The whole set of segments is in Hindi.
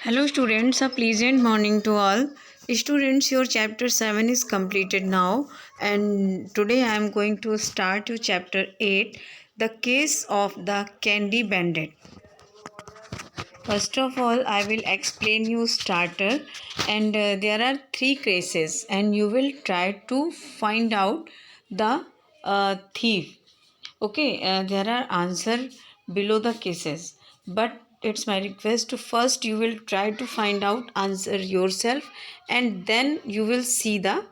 Hello students, a pleasant morning to all. Students, your chapter 7 is completed now and today I am going to start your chapter 8, the case of the candy bandit. First of all, I will explain you starter and there are 3 cases and you will try to find out the thief. Okay, there are answer below the cases, but it's my request to first you will try to find out answer yourself and then you will see the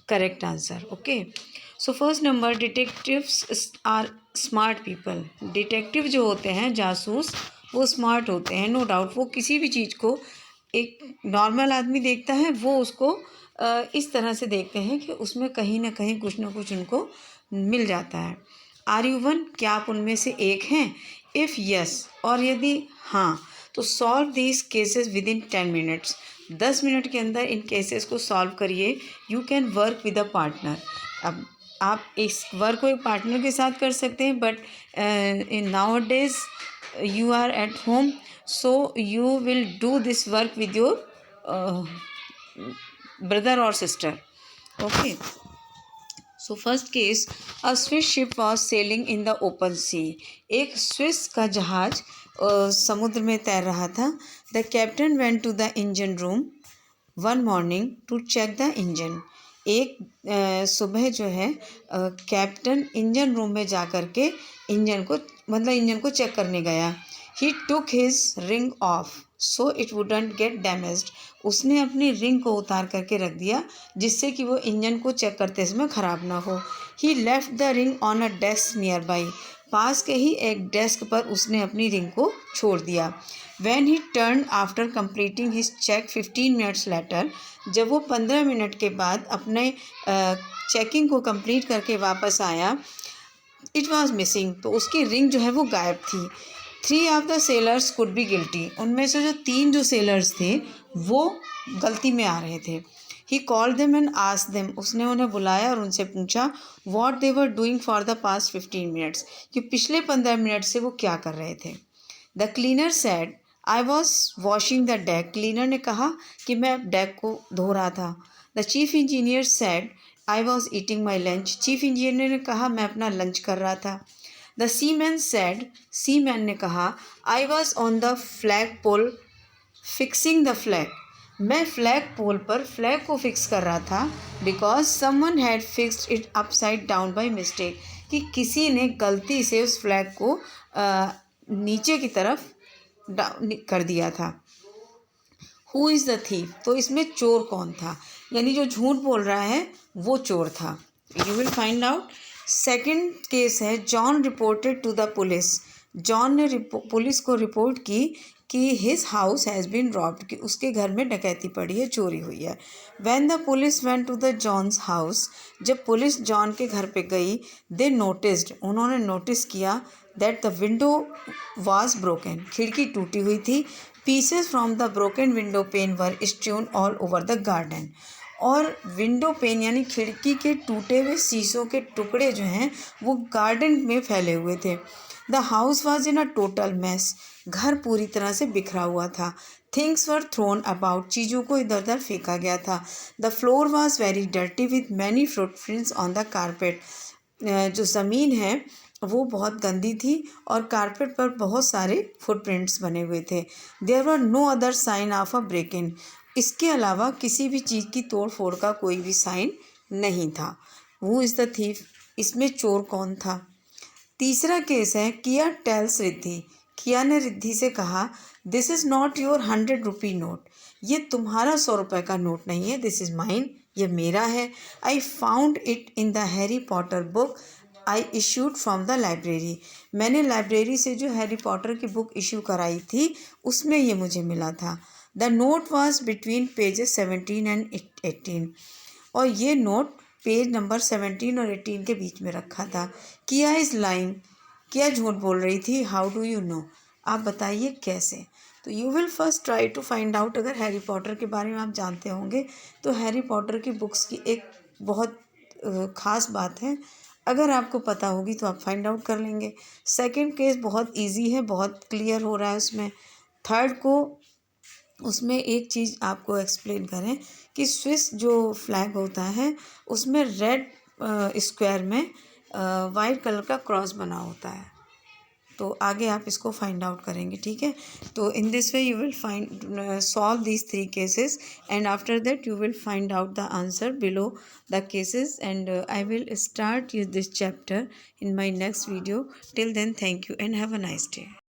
correct answer. Okay, so first number, detectives are smart people. Detective जो होते हैं जासूस वो स्मार्ट होते हैं, नो डाउट. वो किसी भी चीज़ को एक नॉर्मल आदमी देखता है वो उसको इस तरह से देखते हैं कि उसमें कहीं ना कहीं कुछ ना कुछ उनको मिल जाता है. आर यू वन, क्या आप उनमें से एक हैं? इफ़ यस, और यदि हाँ, तो solve these cases with in 10 minutes. 10 minute के अंदर इन केसेस को सॉल्व करिए. You can work with a partner. अब आप इस वर्क को एक पार्टनर के साथ कर सकते हैं, but in now days you are at home, so you will do this work with your brother or sister. Okay, so first case, a Swiss ship was sailing in the open sea. एक स्विस का जहाज समुद्र में तैर रहा था. The captain went to the engine room one morning to check the engine. एक सुबह जो है कैप्टन इंजन रूम में जा कर के इंजन को चेक करने गया. He took his ring off so it wouldn't get damaged. उसने अपनी रिंग को उतार करके रख दिया जिससे कि वो इंजन को चेक करते समय ख़राब ना हो. He left the ring on a desk nearby. पास के ही एक डेस्क पर उसने अपनी रिंग को छोड़ दिया. When he turned after completing his check 15 minutes later, जब वो 15 मिनट के बाद अपने चेकिंग को कंप्लीट करके वापस आया, इट वॉज मिसिंग, तो उसकी रिंग जो है वो गायब थी. 3 of the sellers could be guilty. उनमें से जो 3 जो सेलर्स थे वो गलती में आ रहे थे. He called them and asked them. उसने उन्हें बुलाया और उनसे पूछा what they were doing for the past 15 minutes, कि पिछले 15 मिनट से वो क्या कर रहे थे. The cleaner said I was washing the deck. Cleaner ने कहा कि मैं डेक को धो रहा था. The chief engineer said I was eating my lunch. Chief engineer ने कहा मैं अपना लंच कर रहा था. द सीमैन सेड, सीमैन ने कहा I was on the flag pole fixing the flag. मैं फ्लैग पोल पर फ्लैग को फिक्स कर रहा था. Because someone had fixed it upside down by mistake, कि किसी ने गलती से उस फ्लैग को नीचे की तरफ कर दिया था. हु इज़ द थीफ, तो इसमें चोर कौन था, यानी जो झूठ बोल रहा है वो चोर था. You will find out. Second case है, John reported to the police. John ने पुलिस को रिपोर्ट की कि his house has been robbed, कि उसके घर में डकैती पड़ी है, चोरी हुई है. When the police went to the John's house, जब पुलिस जॉन के घर पे गई, दे नोटिस्ड, उन्होंने नोटिस किया that the window was broken, खिड़की टूटी हुई थी. Pieces from the broken window pane were strewn all over the garden. और विंडो पेन यानी खिड़की के टूटे हुए शीशों के टुकड़े जो हैं वो गार्डन में फैले हुए थे. The house was in a total mess, घर पूरी तरह से बिखरा हुआ था. थिंग्स वर थ्रोन अबाउट, चीज़ों को इधर उधर फेंका गया था. The floor was very dirty with many footprints on the carpet. जो ज़मीन है वो बहुत गंदी थी और कारपेट पर बहुत सारे फुटप्रिंट्स बने हुए थे. There were no other sign of a break in, इसके अलावा किसी भी चीज़ की तोड़ फोड़ का कोई भी साइन नहीं था. हु इज़ द थीफ, इसमें चोर कौन था. तीसरा केस है, किया टेल्स रिद्धि. किया ने रिद्धि से कहा this is not your 100 rupee note, ये तुम्हारा 100 रुपये का नोट नहीं है, दिस इज़ माइन, ये मेरा है. I found it in the Harry Potter book I issued from the library. मैंने लाइब्रेरी से जो हैरी पॉटर की बुक इशू कराई थी उसमें ये मुझे मिला था. The note was between pages 17 and 18, और ये नोट पेज नंबर 17 और 18 के बीच में रखा था. किया इज़ लाइंग, किया झूठ बोल रही थी. हाउ डू यू नो, आप बताइए कैसे. तो you will first try to find out. अगर हैरी पॉटर के बारे में आप जानते होंगे तो हैरी पॉटर की बुक्स की एक बहुत ख़ास बात है, अगर आपको पता होगी तो आप फाइंड आउट कर लेंगे. सेकंड केस बहुत इजी है, बहुत क्लियर हो रहा है उसमें. थर्ड को उसमें एक चीज़ आपको एक्सप्लेन करें कि स्विस जो फ्लैग होता है उसमें रेड स्क्वायर में वाइट कलर का क्रॉस बना होता है। तो आगे आप इसको फाइंड आउट करेंगे, ठीक है। तो in this way you will find solve these 3 cases and after that you will find out the answer below the cases and I will start this chapter in my next video. Till then, thank you and have a nice day.